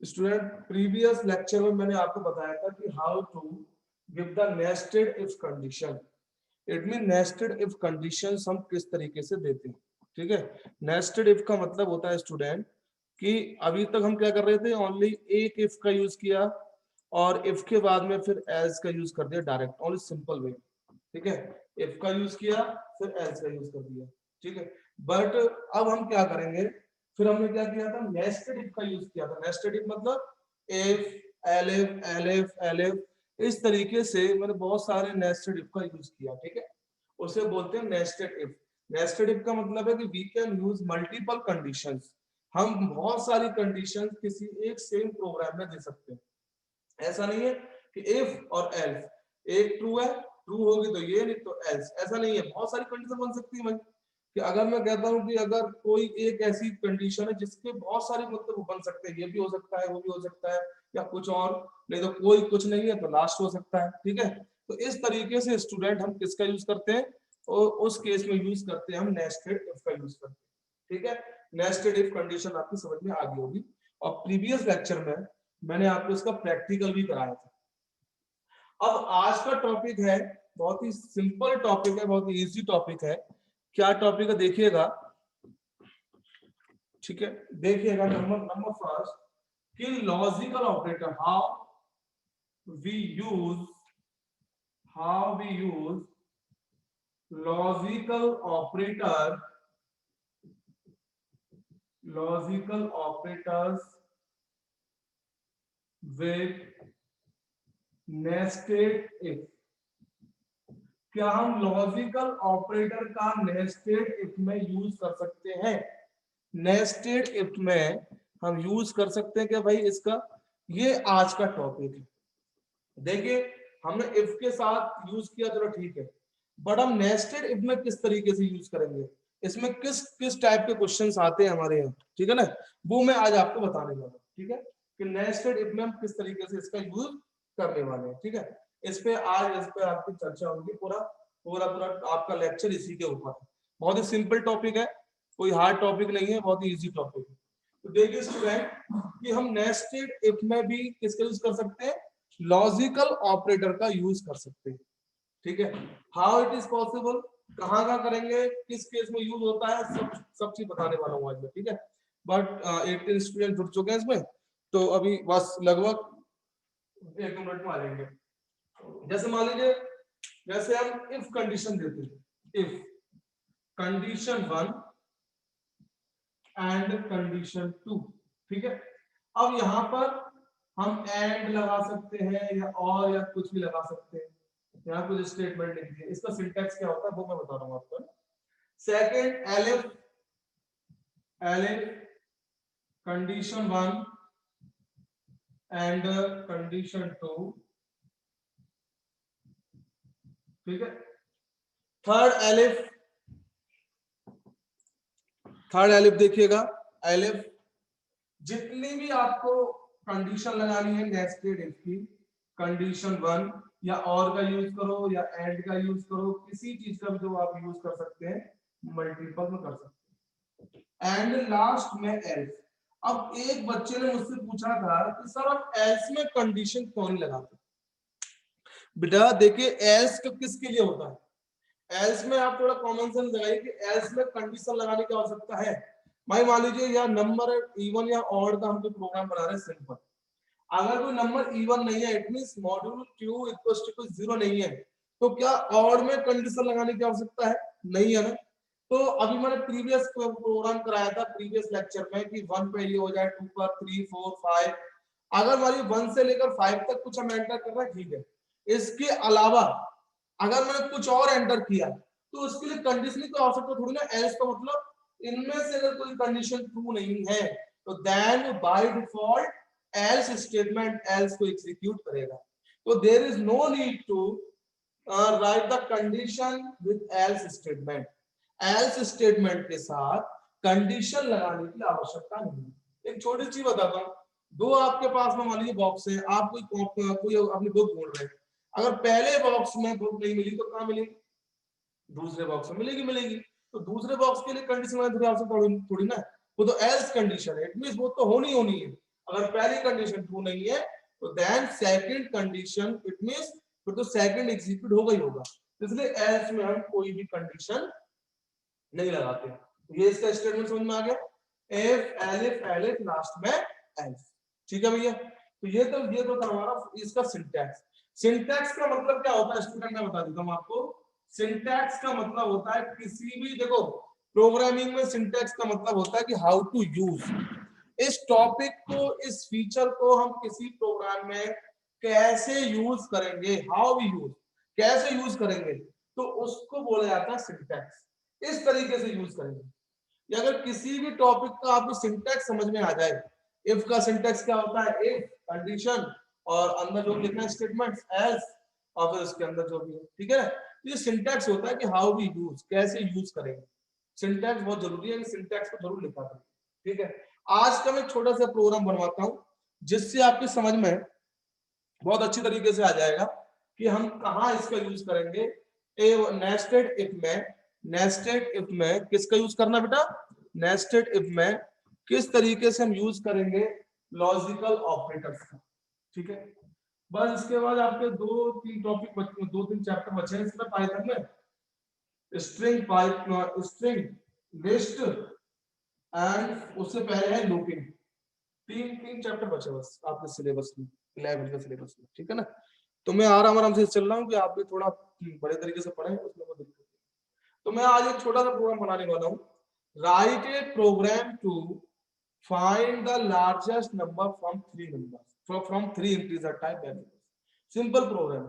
Student previous lecture में मैंने आपको बताया था कि how to give the nested if condition. It mean nested if condition हम किस तरीके से देते हैं। ठीक है, नेस्टेड इफ का मतलब होता है स्टूडेंट कि अभी तक हम क्या कर रहे थे, ओनली एक इफ का यूज किया और इफ के बाद में फिर एल्स का यूज कर दिया डायरेक्ट, ओनली सिंपल वे। ठीक है, इफ का यूज किया फिर एल्स का यूज कर दिया। ठीक है, बट अब हम क्या करेंगे, फिर हमने क्या किया था, नेस्टेड इफ का यूज किया था। नेस्टेड इफ मतलब इफ एलिफ एलिफ एलिफ, इस तरीके से मैंने बहुत सारे नेस्टेड इफ का यूज किया। ठीक है, उसे बोलते हैं नेस्टेड इफ। नेस्टेड इफ का मतलब है कि we can use multiple conditions. हम बहुत सारी कंडीशंस किसी एक सेम प्रोग्राम में दे सकते हैं। ऐसा नहीं है कि इफ और एल्स, एक ट्रू है, ट्रू होगी तो ये, नहीं तो एल्स, ऐसा नहीं है। बहुत सारी कंडीशन बन सकती है भाई। कि अगर मैं कहता हूं कि अगर कोई एक ऐसी कंडीशन है जिसके बहुत सारे मतलब बन सकते हैं, ये भी हो सकता है, वो भी हो सकता है, या कुछ और, नहीं तो कोई कुछ नहीं है तो लास्ट हो सकता है। ठीक है, तो इस तरीके से स्टूडेंट हम किसका यूज करते हैं, और उस केस में यूज करते हैं हम नेस्टेड इफ का यूज करते हैं। ठीक है, नेस्टेड इफ कंडीशन आपकी समझ में आ गई होगी। और प्रीवियस लेक्चर में मैंने आपको इसका प्रैक्टिकल भी कराया था। अब आज का टॉपिक है, बहुत ही सिंपल टॉपिक है, बहुत ही इजी टॉपिक है। क्या टॉपिक है देखिएगा। ठीक है, देखिएगा नंबर नंबर फर्स्ट कि logical operator, we use how we use logical operator, logical operators with nested if. क्या हम लॉजिकल ऑपरेटर का नेस्टेड इफ में यूज कर सकते हैं? नेस्टेड इफ में हम यूज कर सकते हैं क्या भाई इसका? ये आज का टॉपिक है। देखिए, हमने इफ के साथ यूज किया, चलो ठीक है, बट हम नेस्टेड इफ में किस तरीके से यूज करेंगे, इसमें किस किस टाइप के क्वेश्चंस आते हैं हमारे यहाँ, ठीक है ना, वो मैं आज आपको बताने वाला हूँ। ठीक है, कि नेस्टेड इफ में हम किस तरीके से इसका यूज करने वाले हैं। ठीक है, इस पे आज इस पे आपकी चर्चा होगी। पूरा पूरा पूरा आपका लेक्चर इसी के ऊपर है। बहुत ही सिंपल टॉपिक है, कोई हार्ड टॉपिक नहीं है, बहुत ही इजी टॉपिक है। तो देखिए स्टूडेंट कि हम नेस्टेड इफ में भी किसका यूज कर सकते हैं, लॉजिकल ऑपरेटर का यूज कर सकते हैं। ठीक है, हाउ इट इज पॉसिबल, कहां कहां करेंगे, किस केस में यूज होता है, सब चीज बताने वाला हूं आज मैं। ठीक है, बट 18 स्टूडेंट जुड़ चुके हैं इसमें, तो अभी बस लगभग 1 मिनट में आ जाएंगे। जैसे मान लीजिए, जैसे हम इफ कंडीशन देते हैं, इफ कंडीशन 1 एंड कंडीशन 2। ठीक है, अब यहां पर हम एंड लगा सकते हैं या और या कुछ भी लगा सकते हैं। यहाँ कुछ स्टेटमेंट लिख दिए, इसका सिंटैक्स क्या होता है वो मैं बता रहा हूँ आपको। Second elif, elif condition 1 and condition 2। ठीक है, थर्ड एलिफ, थर्ड एलिफ देखिएगा, एलिफ जितनी भी आपको कंडीशन लगानी है नेस्टेड इफ की, कंडीशन 1 या और का यूज करो या एंड का यूज करो, किसी चीज का जो आप यूज कर सकते हैं, मल्टीपल में कर सकते हैं। एंड लास्ट में एल्स। अब एक बच्चे ने मुझसे पूछा था कि सर आप एल्स में कंडीशन क्यों नहीं लगाते? बेटा देखिए, एल्स किसके लिए होता है? एल्स में आप थोड़ा कॉमन सेंस लगाइए कि एल्स में कंडीशन लगाने की आवश्यकता है। भाई मान लीजिए या नंबर इवन या ऑड का हम कोई प्रोग्राम बना रहे हैं सिंपल, अगर कोई नंबर इवन नहीं है, it means module q equals to 0 नहीं है, तो क्या ऑड में कंडीशन लगाने की आवश्यकता है? नहीं है ना। तो अभी मैंने प्रीवियस प्रोग्राम कराया था प्रीवियस लेक्चर में कि 1 पे ये हो जाए, 2 पर 3 4 5, अगर हमारी 1 से लेकर 5 तक कुछ हम एंटर कर रहे हैं, ठीक है। इसके अलावा अगर मैंने कुछ और एंटर किया तो उसके लिए कंडीशन की आवश्यकता थोड़ी ना। एल्स का मतलब इनमें से अगर कोई कंडीशन ट्रू नहीं है तो then by default else statement else को एग्जीक्यूट करेगा। तो there is no need to write the condition with else statement. Else statement के साथ कंडीशन लगाने की आवश्यकता नहीं है। एक छोटी सी बताता हूं, दो आपके पास में मान लीजिए बॉक्स है, आप कोई अपनी बुक ढूंढ रहे हैं, अगर पहले बॉक्स में बुक नहीं मिली तो कहां मिलेगी? दूसरे बॉक्स में मिलेगी, मिलेगी। तो दूसरे बॉक्स के लिए कंडीशन लगाने की आवश्यकता थोड़ी ना, वो तो एल्स कंडीशन है, इट मींस वो तो होनी होनी है। अगर पहली कंडीशन ट्रू नहीं है तो then second condition it means फिर तो सेकंड एग्जीक्यूट होगा ही होगा, इसलिए एल्स में हम कोई भी कंडीशन नहीं लगाते। तो ये इसका स्टेटमेंट समझ में आ गया, इफ एलिफ एलिफ लास्ट में एल्स। ठीक है भैया, तो ये तो था हमारा इसका सिंटैक्स। सिंटैक्स का मतलब क्या होता है स्टूडेंट, मैं बता देता हूं आपको। सिंटैक्स का मतलब होता है किसी भी, देखो प्रोग्रामिंग में सिंटैक्स का मतलब होता है कि हाउ टू यूज, इस टॉपिक को, इस फीचर को हम किसी प्रोग्राम में कैसे यूज करेंगे, हाउ वी यूज, कैसे यूज करेंगे, तो उसको बोला जाता है सिंटैक्स। इस तरीके से यूज करेंगे। या अगर किसी भी टॉपिक का आपको सिंटैक्स समझ में आ जाए, इफ का सिंटैक्स क्या होता है, इफ कंडीशन और अंदर जो लिखना है स्टेटमेंट्स एल्स और फिर उसके अंदर जो भी है, ठीक है। ये सिंटैक्स होता है कि हाउ वी यूज, कैसे यूज करेंगे। सिंटैक्स बहुत जरूरी है, सिंटैक्स को जरूर लिखा करें, ठीक है। आज का मैं छोटा सा प्रोग्राम बनवाता हूं जिससे आपकी समझ में बहुत अच्छी तरीके से आ जाएगा कि हम कहाँ इसका यूज करेंगे। नेस्टेड इफ में, नेस्टेड इफ में किसका यूज करना बेटा, नेस्टेड इफ में किस तरीके से हम यूज करेंगे लॉजिकल ऑपरेटर्स का, ठीक है। बस इसके बाद आपके दो तीन टॉपिक बचे, दो तीन चैप्टर बचे हैं इसमें पाइथन में, string Python, string list and उससे पहले है लूपिंग। तीन तीन चैप्टर बचे बस आपके सिलेबस में, 11 का सिलेबस में, ठीक है ना। तो मैं आराम से चल रहा हूँ कि आप भी थोड़ा बड़े तरीके से पढ़ें, उसमें कोई दिक्कत नहीं। तो मैं आज एक छोटा सा प्रोग्राम बनाने वाला हूँ, write a program to find the largest number from three numbers, from three integer type variables. Simple program.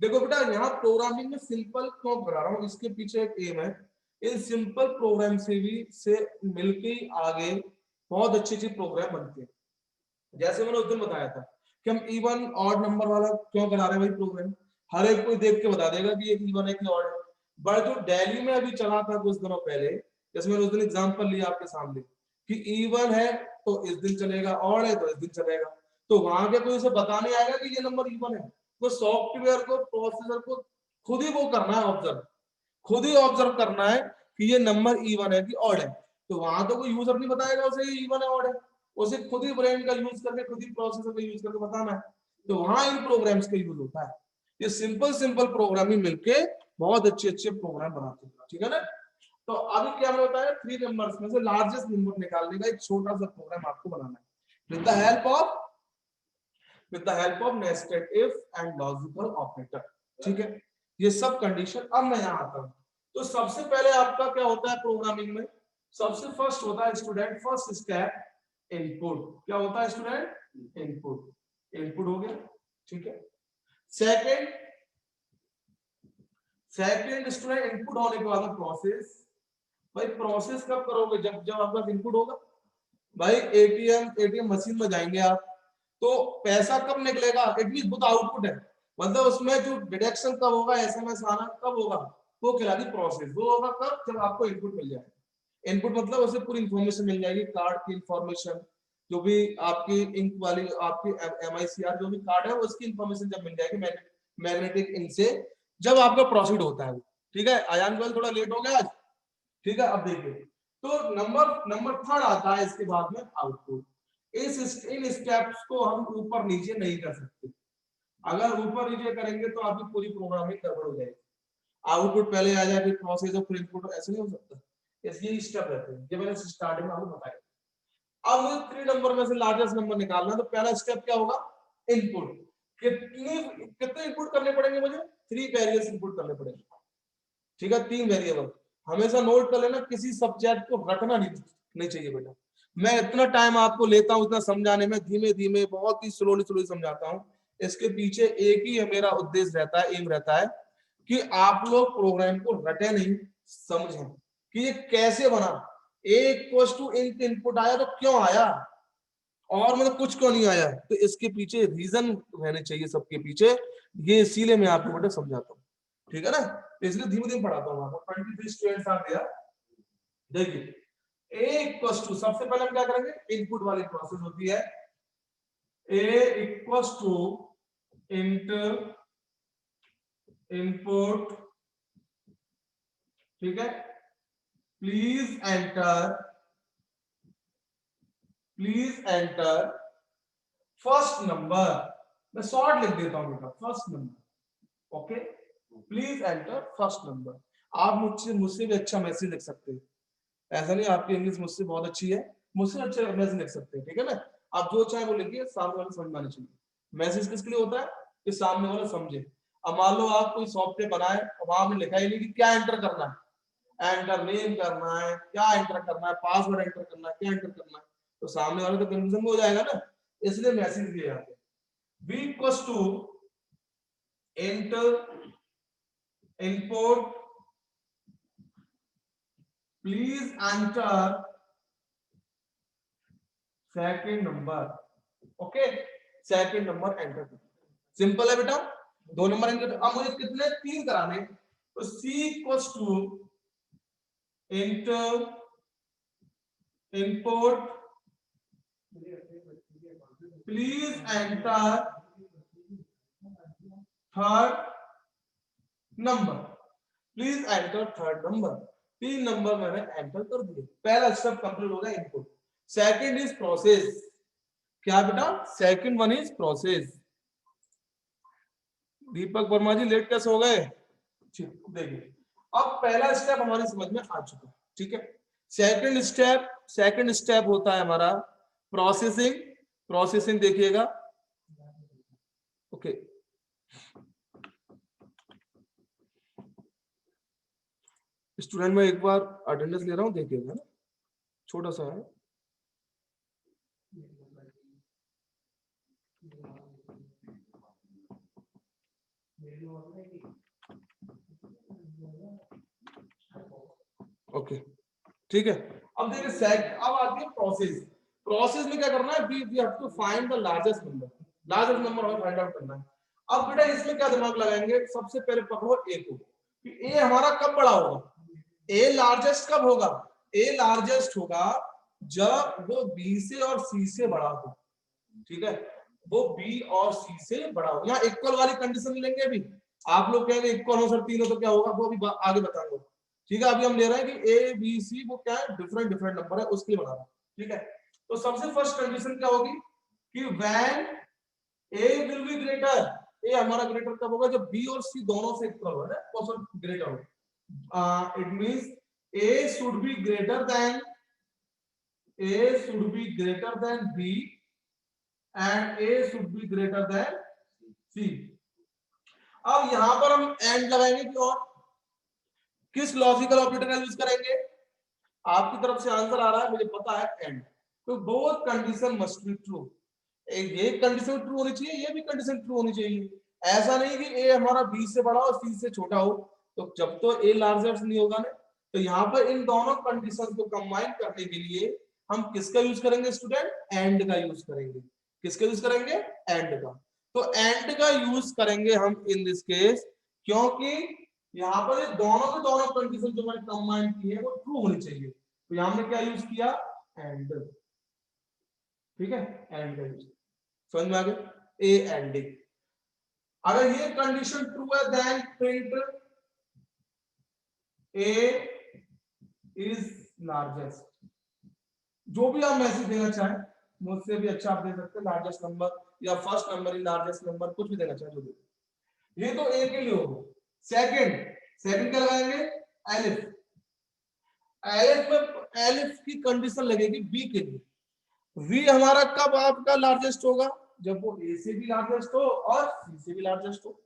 देखो बेटा यहाँ प्रोग्रामिंग में सिंपल क्यों करा रहा हूँ, इसके पीछे एक एम है। इन सिंपल प्रोग्राम से भी से मिलके आगे बहुत अच्छी अच्छी प्रोग्राम बनते हैं। जैसे मैंने उस दिन बताया था कि हम इवन ऑड नंबर वाला क्यों करा रहे हैं भाई प्रोग्राम, हर एक कोई देख के बता देगा कि ये इवन है कि ऑड है। बट जो दिल्ली में अभी चला था कुछ दिनों पहले, जैसे मैंने उस दिन एग्जांपल लिया आपके सामने कि इवन है तो इस दिन चलेगा, ऑड है तो इस दिन चलेगा, तो वहां के कोई उसे बताने आएगा कि ये नंबर इवन है। तो सॉफ्टवेयर को, प्रोसेसर को खुद ही वो करना है ऑब्जर्व, खुद ही ऑब्जर्व करना है कि ये नंबर इवन है कि ऑड है। तो वहां तो कोई यूजर नहीं बताएगा उसे ये इवन है ऑड है, उसे खुद ही ब्रेन का यूज करके, खुद ही प्रोसेसर का यूज करके बताना है। तो वहां इन प्रोग्राम्स का यूज होता है। ये सिंपल सिंपल प्रोग्रामिंग मिलके बहुत अच्छे अच्छे प्रोग्राम बनाते हैं, ठीक है ना। तो अभी क्या होता है, थ्री नंबर्स में से लार्जेस्ट नंबर निकालने का एक छोटा सा प्रोग्राम आपको बनाना है with the help of nested if and logical operator, ठीक है। ये सब कंडीशन। अब मैं यहाँ आता हूँ, तो सबसे पहले आपका क्या होता है प्रोग्रामिंग में, सबसे फर्स्ट होता है स्टूडेंट, फर्स्ट स्टेप इनपुट। क्या होता है स्टूडेंट, इनपुट। इनपुट हो गया, ठीक है। सेकंड, सेकंड स्टूडेंट इनपुट होने के बाद प्रोसेस। भाई प्रोसेस कब करोगे, जब जब आपका इनपुट होगा। भाई एटीएम मशीन में जाएंगे आप, तो पैसा कब निकलेगा, इट मींस वो तो आउटपुट है, मतलब उसमें जो डिडक्शन कब होगा, एसएमएस आना कब होगा, वो कहलाती प्रोसेस। वो होगा कब, जब आपको इनपुट मिल जाए। इनपुट मतलब उसे पूरी इंफॉर्मेशन मिल जाएगी, कार्ड की इंफॉर्मेशन, जो भी आपकी इंक वाली आपकी एमआईसीआर जो भी कार्ड है उसकी इंफॉर्मेशन जब मिल जाएगी मैग्नेटिक इंक से, जब आपका प्रोसीड होता है। ठीक है, आयान गोयल थोड़ा लेट हो गया आज, ठीक है। अब देखिए, तो नंबर नंबर थर्ड आता है इसके बाद में आउटपुट। इन स्टेप्स को हम ऊपर नीचे नहीं कर सकते, अगर ऊपर नीचे करेंगे तो आपकी पूरी प्रोग्रामिंग गड़बड़ हो जाएगी। आउटपुट पहले आ जाए फिर प्रोसेस और फिर इनपुट, ऐसे नहीं हो सकता। इसलिए स्टेप रहते हैं, ये मैंने स्टार्टिंग में आपको बताया। अब मुझे थ्री नंबर में से लार्जेस्ट नंबर निकालना है, तो पहला स्टेप क्या होगा, इनपुट। कितने इनपुट करने पड़ेंगे मुझे, थ्री वेरिएबल्स इनपुट करने पड़ेंगे, ठीक है, तीन वेरिएबल। हमेशा नोट कर लेना, किसी सब्जेक्ट को रटना नहीं चाहिए बेटा। मैं इतना टाइम आपको लेता हूं इतना समझाने में, धीमे धीमे बहुत ही स्लोली स्लोली समझाता हूं। इसके पीछे एक ही मेरा उद्देश्य रहता है, एम रहता है कि आप लोग प्रोग्राम को रटे नहीं, समझें कि ये कैसे बना। इनपुट आया तो क्यों आया, और मतलब कुछ क्यों नहीं आया, तो इसके पीछे रीजन रहने चाहिए सबके पीछे। ये इसीलिए मैं आपको बेटा समझाता हूँ, ठीक है ना। तो इसलिए धीमे धीमे पढ़ाता हूँ आपको। 23 स्टूडेंट्स आ गया। देखिए ए इक्वल्स टू, सबसे पहले हम क्या करेंगे, इनपुट वाली प्रोसेस होती है। ए इक्वल्स टू इंटर इनपुट, ठीक है। प्लीज एंटर फर्स्ट नंबर, मैं शॉर्ट लिख देता हूं बेटा, first number. Okay, please enter first number. आप मुझसे मुझसे भी अच्छा मैसेज लिख सकते हैं, ऐसा नहीं आपकी इंग्लिश मुझसे बहुत अच्छी है, मुझसे अच्छा मैसेज लिख सकते हैं, ठीक है ना। आप जो चाहे वो लिखिए, सामने वाले समझ में आना चाहिए। मैसेज किसके लिए होता है कि सामने वाला समझे। अब मान लो आप कोई सॉफ्टवेयर बनाए, अब आपने लिखा ही नहीं कि क्या एंटर करना है, एंटर नेम करना है, क्या एंटर करना है, पासवर्ड एंटर करना है, क्या एंटर करना है, तो सामने वाले तो कंफ्यूजन में हो जाएगा ना, इसलिए मैसेज दिए जाते हैं। v equals to enter input, please enter second number. Okay, second number enter कर, सिंपल है बेटा। 2 नंबर एंटर। अब मुझे कितने 3 कराने, तो c equals to enter input, please enter third number, please enter third number. 3 number मैंने एंटर कर दिए, पहला स्टेप कंप्लीट हो गया इनपुट। सेकंड इज प्रोसेस, क्या बेटा, second one is process. Deepak Verma ji late कैसे हो गए, देखिए अब पहला स्टेप हमारी समझ में आ चुका है, ठीक है। सेकंड स्टेप होता है हमारा प्रोसेसिंग। प्रोसेसिंग देखिएगा, ओके। स्टूडेंट में एक बार अटेंडेंस ले रहा हूं, देखिएगा ना, छोटा सा है। ओके, ठीक है। अब देखिए अब आती है प्रोसेस। प्रोसेस में क्या करना है, we have to find the largest number, largest number हमें फाइंड आउट करना है। अब बेटा इसमें क्या दिमाग लगाएंगे, सबसे पहले पकड़ो ए को, कि ए हमारा कब बड़ा होगा, ए लार्जेस्ट कब होगा, ए लार्जेस्ट होगा जब वो बी से और सी से बड़ा हो, ठीक है, वो बी और सी से बड़ा हो। यहाँ इक्वल वाली कंडीशन लेंगे अभी, आप लोग कहेंगे इक्वल हो सर तीनों तो क्या होगा, वो अभी आगे बताऊंगा, ठीक है। अभी हम ले रहे हैं कि ए बी सी वो क्या है, डिफरेंट डिफरेंट नंबर है, उसके बना रहा है, ठीक है। तो सबसे फर्स्ट कंडीशन क्या होगी कि when A will be greater, A हमारा ग्रेटर कब होगा, जब बी और सी दोनों से इक्वल हो, परसेंट ग्रेटर हो। It means A should be greater than, A should be greater than B and A should be greater than C. अब यहां पर हम एंड लगाएंगे कि और किस लॉजिकल ऑपरेटर का यूज करेंगे, आपकी तरफ से आंसर आ रहा है मुझे पता है, एंड। तो both condition must be true, ये कंडीशन ट्रू होनी चाहिए, ये भी कंडीशन ट्रू होनी चाहिए। ऐसा नहीं कि ए हमारा बी से बड़ा हो सी से छोटा हो, तो जब तो ए लार्जर नहीं होगा ना। तो यहाँ पर इन दोनों कंडीशन को कंबाइन करने के लिए हम किसका यूज करेंगे स्टूडेंट, एंड का यूज करेंगे। किसका यूज करेंगे, एंड का। तो एंड का यूज करेंगे हम इन दिस केस, क्योंकि यहाँ पर ये दोनों के दोनों कंडीशन जो मैंने कंबाइन की है वो ट्रू होनी चाहिए। तो यहाँ हमने क्या यूज किया, एंड, ठीक है, एंड का यूज। समझ में आ गया, ए एंड डी। अगर ये कंडीशन ट्रू है then print A is largest. जो भी आप मैसेज देना चाहें, मुझसे भी अच्छा आप दे सकते हैं, लार्जेस्ट नंबर या first number in largest number, कुछ भी देना चाहे जो दे। ये तो ए के लिए होगा। सेकंड, सेकंड क्या लगाएंगे, एलिफ। एलिफ में एलिफ की कंडीशन लगेगी बी के लिए। वी हमारा कब आपका लार्जेस्ट होगा, जब वो ए से भी लार्जेस्ट हो और सी से भी लार्जेस्ट हो।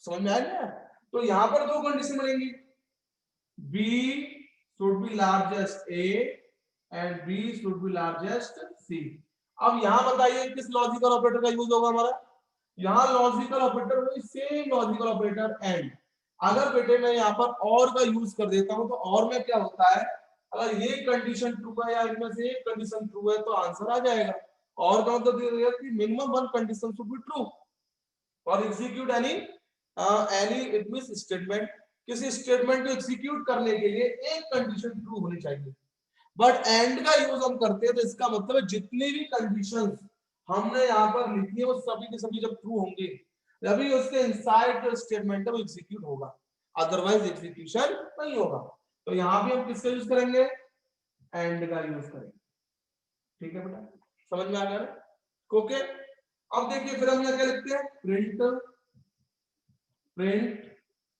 समझ में आ गया। तो यहां पर दो कंडीशन बनेंगी, B should be largest A and B should be largest C. अब यहां बताइए किस लॉजिकल ऑपरेटर का यूज होगा हमारा, यहां लॉजिकल ऑपरेटर वही सेम लॉजिकल ऑपरेटर एंड। अगर बेटे मैं यहाँ पर और का यूज कर देता हूं, तो और में क्या होता है, अगर ये कंडीशन ट्रू है या इनमें से एक कंडीशन ट्रू है तो आंसर आ जाएगा। और का मतलब ये कि minimum one condition should be true और execute any it means statement. किसी स्टेटमेंट को एग्जीक्यूट करने के लिए एक कंडीशन ट्रू होनी चाहिए। बट एंड का यूज हम करते हैं तो इसका मतलब है जितनी भी कंडीशंस हमने यहाँ पर लिखी है वो सभी के सभी जब ट्रू होंगे तभी उसके इनसाइड जो स्टेटमेंट है वो एग्जीक्यूट होगा, अदरवाइज एग्जीक्यूशन नहीं होगा। तो यहाँ भी हम किसका यूज करेंगे, एंड का यूज करेंगे, ठीक है बेटा, समझ में आ गया ना। ओके, अब देखिए फिर हम यहाँ क्या लिखते हैं, print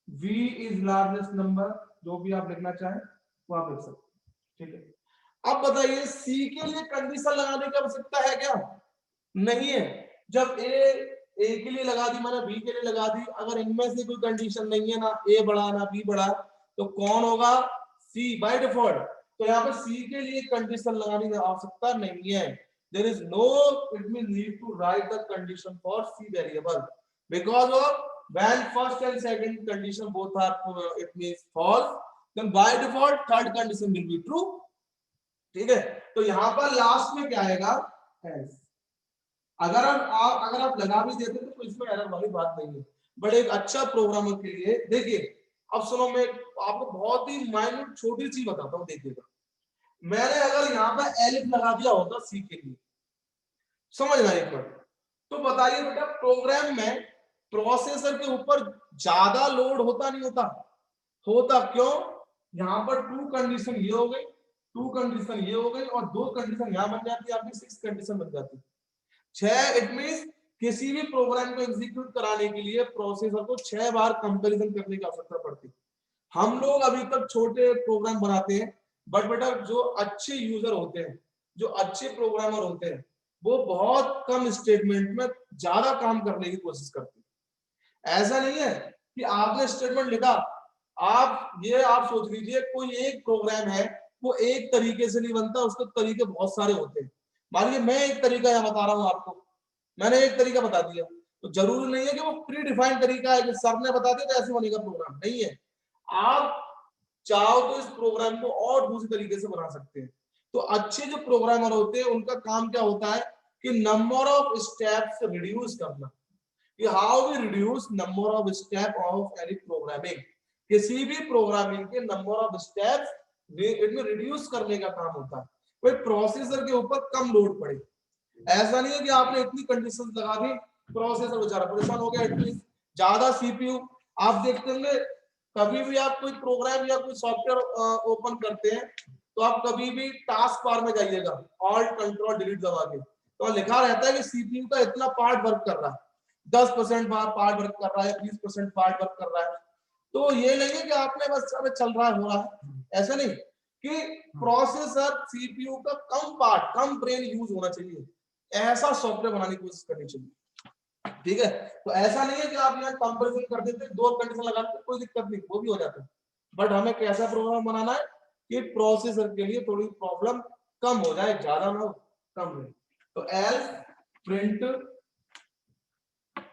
v is largest number, जो भी आप लिखना चाहें वो आप लिख सकते हैं, ठीक है। अब बताइए c के लिए कंडीशन लगाने की आवश्यकता है क्या? नहीं है। जब a के लिए लगा दी, मैंने b के लिए लगा दी, अगर इनमें से कोई कंडीशन नहीं है, ना a बड़ा ना b बड़ा, तो कौन होगा? c by default. तो यहाँ पे c के लिए कंडीशन लगाने की आवश्यकता नहीं है। There is no it means need to write the condition for c variable because of when first and second condition both are it means false, then by default third condition will be true, ठीक है। तो यहाँ पर last में क्या आएगा? else। अगर आप लगा भी देते तो इसमें एरर वाली बात नहीं है, बट एक अच्छा प्रोग्रामर के लिए देखिए, अब सुनो, मैं आपको बहुत ही माइन्यूट छोटी चीज बताता हूँ, देखिएगा। मैंने अगर यहाँ पर एलिफ लगा दिया होता सी के लिए, समझना एक बार, तो बताइए बेटा प्रोग्राम में प्रोसेसर के ऊपर ज्यादा लोड होता नहीं होता? होता। क्यों? यहाँ पर टू कंडीशन ये हो गई, टू कंडीशन ये हो गई, और दो कंडीशन यहाँ बन जाती है, आपकी 6 कंडीशन बन जाती है। 6 इट मींस किसी भी प्रोग्राम को एग्जीक्यूट कराने के लिए प्रोसेसर को 6 बार कंपैरिजन करने की आवश्यकता पड़ती है। हम लोग अभी तक छोटे प्रोग्राम बनाते हैं, बट बेटा जो अच्छे यूजर होते हैं, जो अच्छे प्रोग्रामर होते हैं, वो बहुत कम स्टेटमेंट में ज्यादा काम करने की कोशिश करते हैं। ऐसा नहीं है कि आपने स्टेटमेंट लिखा, आप सोच लीजिए कोई एक प्रोग्राम है, वो एक तरीके से नहीं बनता, उसके तरीके बहुत सारे होते हैं। मान लीजिए मैं एक तरीका यहाँ बता रहा हूँ आपको, मैंने एक तरीका बता दिया, तो जरूरी नहीं है कि वो प्री डिफाइंड तरीका है कि सर ने बता दिया तो ऐसे बनेगा प्रोग्राम, नहीं है। आप चाहो तो इस प्रोग्राम को और दूसरे तरीके से बना सकते हैं। तो अच्छे जो प्रोग्रामर होते हैं उनका काम क्या होता है कि नंबर ऑफ स्टेप्स रिड्यूस करना, कि how we reduce number of step of any programming, किसी भी प्रोग्रामिंग के नंबर ऑफ स्टेप्स इनमें रिड्यूस करने का काम होता है, कोई प्रोसेसर के ऊपर कम लोड पड़े। ऐसा नहीं है कि आपने इतनी कंडीशंस लगा दी, प्रोसेसर बेचारा परेशान हो गया, एटलीस्ट ज्यादा सीपीयू। आप देखते होंगे कभी भी आप कोई प्रोग्राम या कोई सॉफ्टवेयर ओपन करते हैं, तो आप कभी भी टास्क बार में जाइएगा, ऑल्ट कंट्रोल डिलीट दबा के, तो लिखा रहता है कि सीपीयू का इतना पार्ट वर्क कर रहा है, 10% पार्ट वर्क कर रहा है, 20% पार्ट वर्क कर रहा है। तो ये नहीं है कि आपने बस अबे चल रहा है, हो रहा है, ऐसा नहीं, कि प्रोसेसर सीपीयू का कम पार्ट, कम ब्रेन यूज होना चाहिए, ऐसा सॉफ्टवेयर बनाने की कोशिश करनी चाहिए, ठीक है। तो ऐसा नहीं है कि आप यहाँ कंपैरिजन कर देते, दो कंडीशन लगा देते, कोई दिक्कत नहीं, वो भी हो जाता है। बट हमें कैसा प्रोग्राम बनाना है कि प्रोसेसर के लिए थोड़ी प्रॉब्लम कम हो जाए, ज्यादा ना हो, कम रहे। तो एल्स प्रिंट,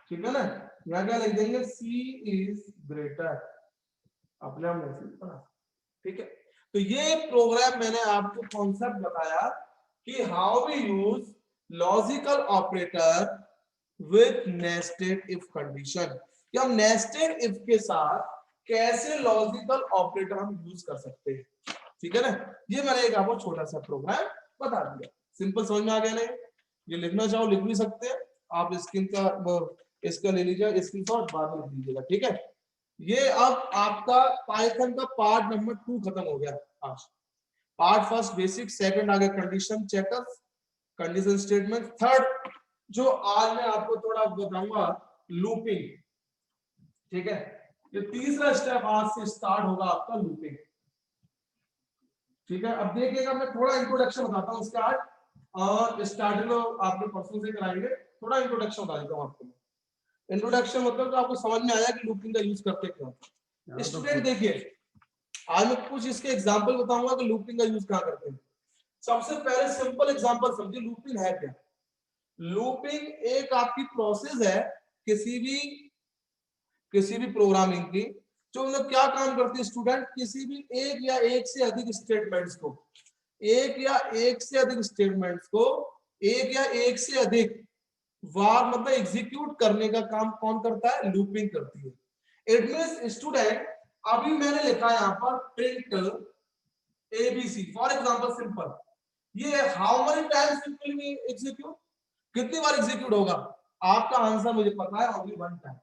ठीक है ना, यहाँ क्या लिख देंगे, सी इज ग्रेटर, अपने हम मैसेज पढ़ा, ठीक है। तो ये प्रोग्राम मैंने आपको कॉन्सेप्ट बताया कि how we use logical operator with nested if condition, कि हम नेस्टेड इफ के साथ कैसे लॉजिकल ऑपरेटर हम यूज कर सकते हैं, ठीक है ना। ये मैंने एक आपको छोटा सा प्रोग्राम बता दिया, सिंपल, समझ में आ गया नहीं? ये लिखना चाहो लिख भी सकते हैं आप, स्क्रीन का इसका ले लीजिए स्क्रीनशॉट, बाद में लिख लीजिएगा, ठीक है। ये अब आपका पाइथन का पार्ट नंबर 2 खत्म हो गया आज। पार्ट फर्स्ट बेसिक, सेकंड आगे condition checkers, condition statement, third जो आज मैं आपको थोड़ा बताऊंगा लूपिंग, ठीक है। ये तीसरा स्टेप आज से स्टार्ट होगा आपका लूपिंग, ठीक है। अब देखिएगा मैं थोड़ा इंट्रोडक्शन बताता हूँ इसका आज, और स्टार्टिंग में आपने परसों से कराएंगे, थोड़ा इंट्रोडक्शन बता देता हूँ आपको। इंट्रोडक्शन मतलब तो आपको समझ में आया कि लूपिंग का यूज करते क्यों। स्टूडेंट देखिए, आज मैं कुछ इसके एग्जांपल बताऊंगा कि लूपिंग का यूज कहां करते हैं। सबसे पहले सिंपल एग्जांपल समझिए, लूपिंग है क्या। लूपिंग एक आपकी प्रोसेस है किसी भी प्रोग्रामिंग की, जो मतलब क्या काम करती है स्टूडेंट, किसी भी एक या एक से अधिक स्टेटमेंट्स को, एक या एक से अधिक स्टेटमेंट्स को एक या एक से अधिक वार मतलब एग्जीक्यूट करने का काम कौन करता है, लूपिंग करती है। इट मींस स्टूडेंट, अभी मैंने लिखा यहाँ पर print ABC for example simple, ये how many times it will be execute, कितनी बार एग्जीक्यूट होगा, आपका आंसर मुझे पता है, only one time,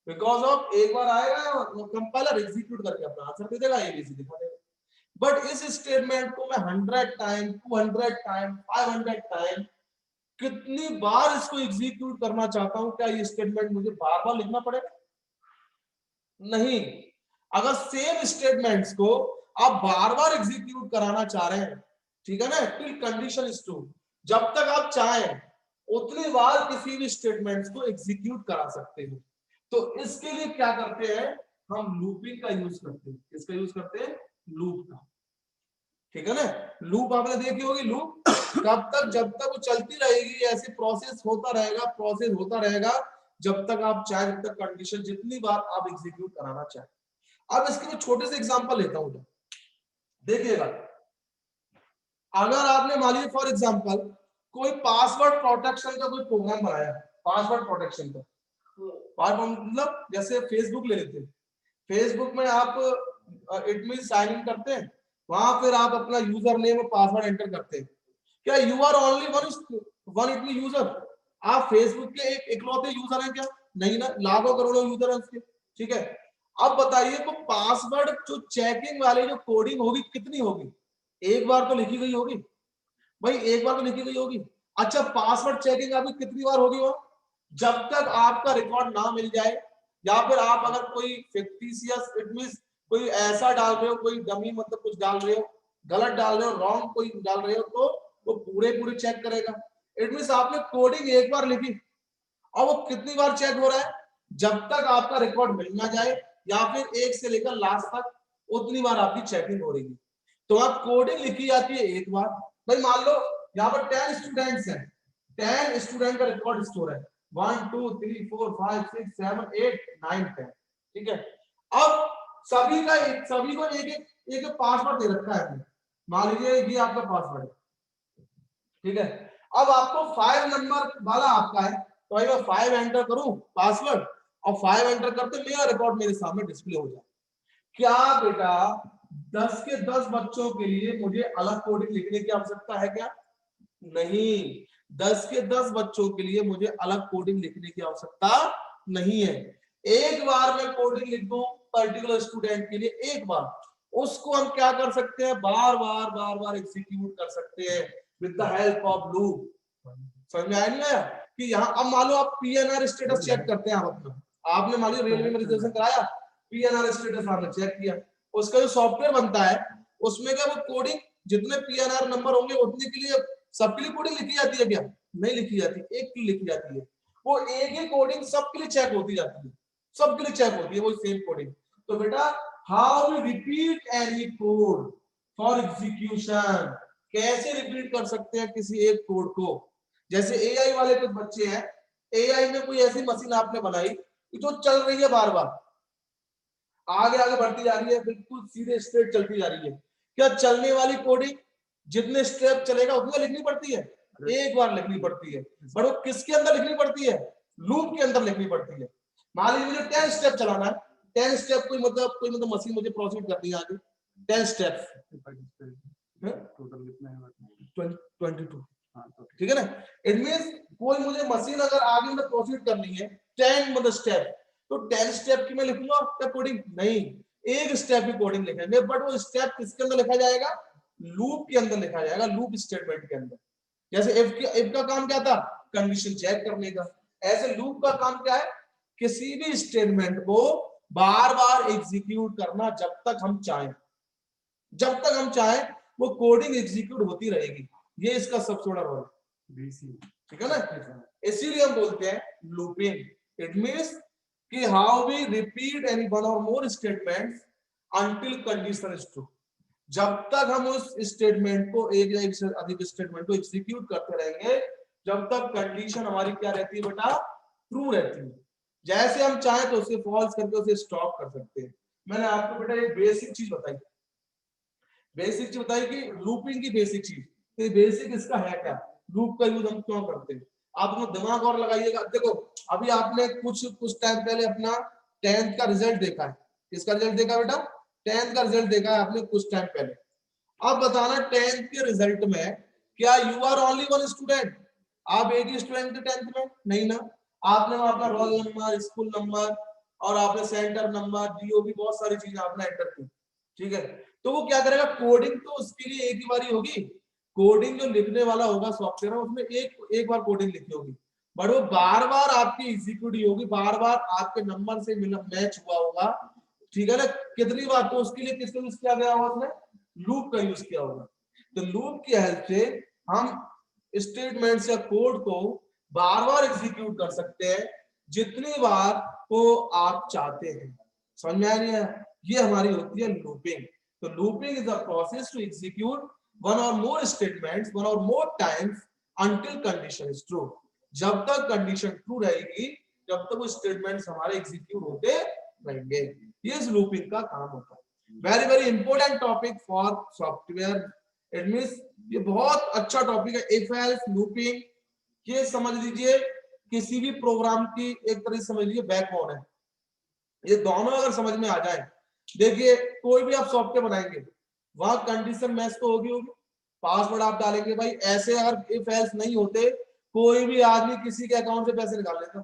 because of एक बार आएगा और कंपाइलर एग्जीक्यूट करके अपना आंसर दे देगा, एबीसी दिखा देगा। बट इस स्टेटमेंट को मैं 100 टाइम, 200 टाइम, 500 टाइम, कितनी बार इसको एग्जीक्यूट करना चाहता हूं, क्या ये स्टेटमेंट मुझे बार बार लिखना पड़ेगा? नहीं। अगर सेम स्टेटमेंट्स को आप बार बार एग्जीक्यूट कराना चाह रहे हैं, ठीक है ना, टिल कंडीशन इज ट्रू, जब तक आप चाहें उतनी बार किसी भी स्टेटमेंट्स को एग्जीक्यूट करा सकते हो। तो इसके लिए क्या करते हैं, हम लूपिंग का यूज करते हैं। किसका यूज करते हैं? लूप का, ठीक है ना। लूप आपने देखी होगी, लूप कब तक, जब तक वो चलती रहेगी, ऐसे प्रोसेस होता रहेगा, प्रोसेस होता रहेगा जब तक आप चाहे, जब तक कंडीशन जितनी बार आप एग्जीक्यूट कराना चाहे। अब इसके मैं छोटे से एग्जांपल लेता हूं, देखिएगा। अगर आपने मान लीजिए फॉर एग्जांपल कोई पासवर्ड प्रोटेक्शन का कोई प्रोग्राम बनाया, पासवर्ड प्रोटेक्शन का, मतलब जैसे फेसबुक ले लेते हैं, फेसबुक में आप इट मीन साइन इन करते हैं, वहां फिर आप अपना यूजर नेम और पासवर्ड एंटर करते हैं। क्या you are only one it mean user? आप फेसबुक के एक इकलौते यूजर हैं क्या? नहीं ना, लाखों करोड़ों यूजर हैं उसके, ठीक है। अब बताइए तो पासवर्ड जो चेकिंग वाली जो कोडिंग होगी कितनी होगी? एक बार तो लिखी गई होगी भाई, एक बार तो लिखी गई होगी। अच्छा, पासवर्ड चेकिंग आपकी कितनी बार होगी? वो जब तक आपका रिकॉर्ड ना मिल जाए, या फिर आप अगर कोई फिक्टिशियस इट मींस कोई ऐसा डाल रहे हो, कोई डमी मतलब कुछ डाल रहे हो, गलत डाल रहे हो, रॉन्ग कोई डाल रहे हो, तो वो पूरे पूरे चेक करेगा। इट मींस आपने कोडिंग एक बार लिखी और वो कितनी बार चेक हो रहा है? जब तक आपका रिकॉर्ड मिल ना जाए, या फिर एक से लेकर लास्ट तक उतनी बार आपकी चेकिंग हो रही है। तो आप कोडिंग लिखी जाती है एक बार। भाई मान लो यहाँ पर 10 स्टूडेंट्स हैं, 10 स्टूडेंट का रिकॉर्ड स्टोर है, 1 2 3 4 5 6 7 8 9 10, ठीक है। अब सभी को एक पासवर्ड दे रखा है। मान लीजिए ये आपका पासवर्ड है, ठीक है। अब आपको 5 नंबर वाला आपका है, तो भाई मैं 5 एंटर करूं पासवर्ड, और 5 एंटर करते मेरा रिकॉर्ड मेरे सामने डिस्प्ले हो जाए। क्या बेटा 10 के 10 बच्चों के लिए मुझे अलग कोडिंग लिखने की आवश्यकता है क्या? नहीं। 10 के 10 बच्चों के लिए मुझे अलग कोडिंग लिखने की आवश्यकता नहीं है। एक बार मैं कोडिंग लिख दूं पर्टिकुलर स्टूडेंट के लिए, एक बार, उसको हम क्या कर सकते हैं, बार बार एग्जीक्यूट कर सकते हैं with the help of loop. समझ में आया नहीं आया? कि यहाँ अब मान लो आप पीएनआर स्टेटस चेक करते हैं, आप अपना, आपने मान लो रेलवे में रिजर्वेशन कराया, पीएनआर स्टेटस आपने चेक किया, उसका जो सॉफ्टवेयर बनता है उसमें क्या वो कोडिंग जितने पीएनआर नंबर होंगे उतने के लिए सबके लिए कोडिंग लिखी जाती है क्या? नहीं लिखी जाती, एक के लिए लिखी जाती है। वो एक ही कोडिंग सबके लिए चेक होती जाती है, सबके लिए चेक होती है वो सेम कोडिंग। तो बेटा how we repeat any code for execution, कैसे रिपीट कर सकते हैं किसी एक कोड को? जैसे एआई वाले कुछ बच्चे हैं, एआई में कोई ऐसी मशीन आपने बनाई जो चल रही है, बार बार आगे आगे बढ़ती जा रही है, बिल्कुल सीधे स्ट्रेट चलती जा रही है। क्या चलने वाली कोडिंग जितने स्टेप चलेगा उतनी लिखनी पड़ती है? एक बार लिखनी पड़ती है, पर वो किसके अंदर लिखनी पड़ती है? लूप के अंदर लिखनी पड़ती है। मान लीजिए मुझे 10 स्टेप चलाना है, 10 स्टेप कोई मतलब मशीन मुझे प्रोसीड करनी है आगे 10 स्टेप, टोटल कितना है? 22, ठीक है ना। इट मींस कोई मुझे मशीन अगर आगे में प्रोसीड करनी है 10 मतलब स्टेप, तो 10 स्टेप की मैं लिखूंगा क्या कोडिंग? नहीं, एक स्टेप की कोडिंग लिखेंगे, बट वो स्टेप किसके अंदर लिखा जाएगा? लूप के अंदर लिखा जाएगा, लूप स्टेटमेंट के अंदर। जैसे इफ का काम क्या था? कंडीशन चेक करने का। ऐसे लूप का काम क्या है? किसी भी स्टेटमेंट को बार बार एग्जीक्यूट करना जब तक हम चाहें, जब तक हम चाहें वो कोडिंग एग्जीक्यूट होती रहेगी। ये इसका सबसे बड़ा रोल है, ठीक है ना। इसीलिए हम बोलते हैं लूपिंग। इट मींस कि how we repeat any one or more statements until condition is true. जब तक हम उस स्टेटमेंट को एक या एक से अधिक स्टेटमेंट को एग्जीक्यूट करते रहेंगे, जब तक कंडीशन हमारी क्या रहती है बेटा? ट्रू रहती है। जैसे हम चाहें तो उसे फॉल्स करके उसे स्टॉप कर सकते हैं। मैंने आपको बेटा एक बेसिक चीज बताई, बेसिक चीज बताई कि लूपिंग की बेसिक चीज। तो बेसिक इसका है क्या, लूप का यूज हम क्यों करते हैं, आप अपना दिमाग और लगाइएगा। देखो अभी आपने कुछ टाइम पहले अपना 10th का रिजल्ट देखा है। किसका रिजल्ट देखा बेटा? 10th का रिजल्ट देखा है आपने कुछ टाइम पहले। अब बताना 10th के रिजल्ट में क्या you are only one student? आप एक ही स्टूडेंट थे 10th में? नहीं ना, आपने वहां अपना रोल नंबर, स्कूल नंबर और आपने सेंटर नंबर, डीओबी, बहुत सारी चीजें आपने एंटर की, ठीक है। तो वो क्या करेगा, कोडिंग तो उसके लिए एक ही बारी होगी, कोडिंग जो लिखने वाला होगा सॉफ्टवेयर उसमें एक बार कोडिंग लिखी होगी, बट वो बार बार आपकी एग्जीक्यूट होगी, बार बार आपके नंबर से मैच हुआ होगा, ठीक है ना, कितनी बार, तो उसके लिए किसका यूज किया गया होगा, उसमें लूप का यूज किया होगा। तो लूप की हेल्प से हम स्टेटमेंट्स या कोड को बार बार एग्जीक्यूट कर सकते हैं जितनी बार को आप चाहते हैं। समझ में आ रही है? ये हमारी होती है लूपिंग। तो looping is a process to execute one or more statements one or more times until condition is true। जब तक कंडीशन ट्रू रहेगी, जब तक वो स्टेटमेंट्स हमारे एग्जीक्यूट होते रहेंगे, ये इस लूपिंग का काम होता है। Very very important topic for software. It means ये बहुत अच्छा टॉपिक है, इफ एल्स लूपिंग। ये समझ लीजिए किसी भी प्रोग्राम की एक तरह से समझ लीजिए बैकबोन है। ये दोनों अगर समझ में आ जाए, देखिए कोई भी आप सॉफ्टवेयर बनाएंगे वहां कंडीशन मैच तो होगी, पासवर्ड आप डालेंगे भाई, ऐसे अगर इफ एल्स नहीं होते कोई भी आदमी किसी के अकाउंट से पैसे निकाल लेता।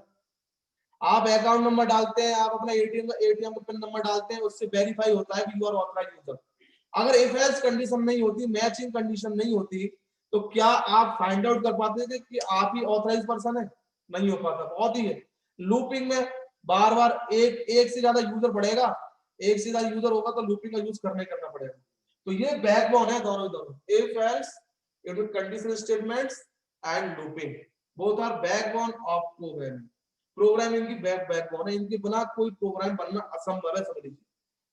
आप अकाउंट नंबर डालते हैं, आप अपना एटीएम का पिन नंबर डालते हैं, उससे वेरीफाई होता है कि यू आर ऑथराइज्ड यूजर। अगर इफ एल्स कंडीशन नहीं होती, मैचिंग कंडीशन नहीं होती, तो क्या आप फाइंड आउट कर पाते थे कि आप ही ऑथराइज्ड पर्सन है? नहीं हो पाता। बहुत ही है लूपिंग में बार बार एक से ज्यादा यूजर बढ़ेगा, एक से ज्यादा यूजर होगा तो लूपिंग का यूज करना पड़ेगा। तो ये बैकबोन है दोनों if else, conditional statements and looping, both are backbone of programming. Programming की बैकबोन है, इनके बिना कोई प्रोग्राम बनना असंभव है। समझ लीजिए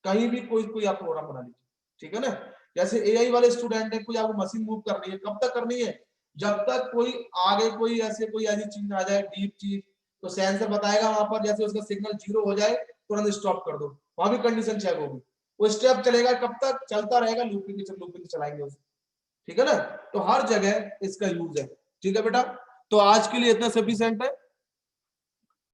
कहीं भी कोई आप प्रोग्राम बना लीजिए, ठीक है ना। जैसे एआई वाले स्टूडेंट है, कोई आपको मशीन मूव करनी है, कब तक करनी है? जब तक कोई आगे कोई ऐसी चीज आ जाए, डीप चीज, तो सेंसर बताएगा वहां पर, जैसे उसका सिग्नल 0 हो जाए तुरंत स्टॉप कर दो, वहां भी कंडीशन चेक होगी। वो स्टेप चलेगा, कब तक चलता रहेगा, लूपिंग चलाएंगे उसे, ठीक है ना। तो हर जगह इसका यूज है, ठीक है बेटा। तो आज के लिए इतना सफिशिएंट है।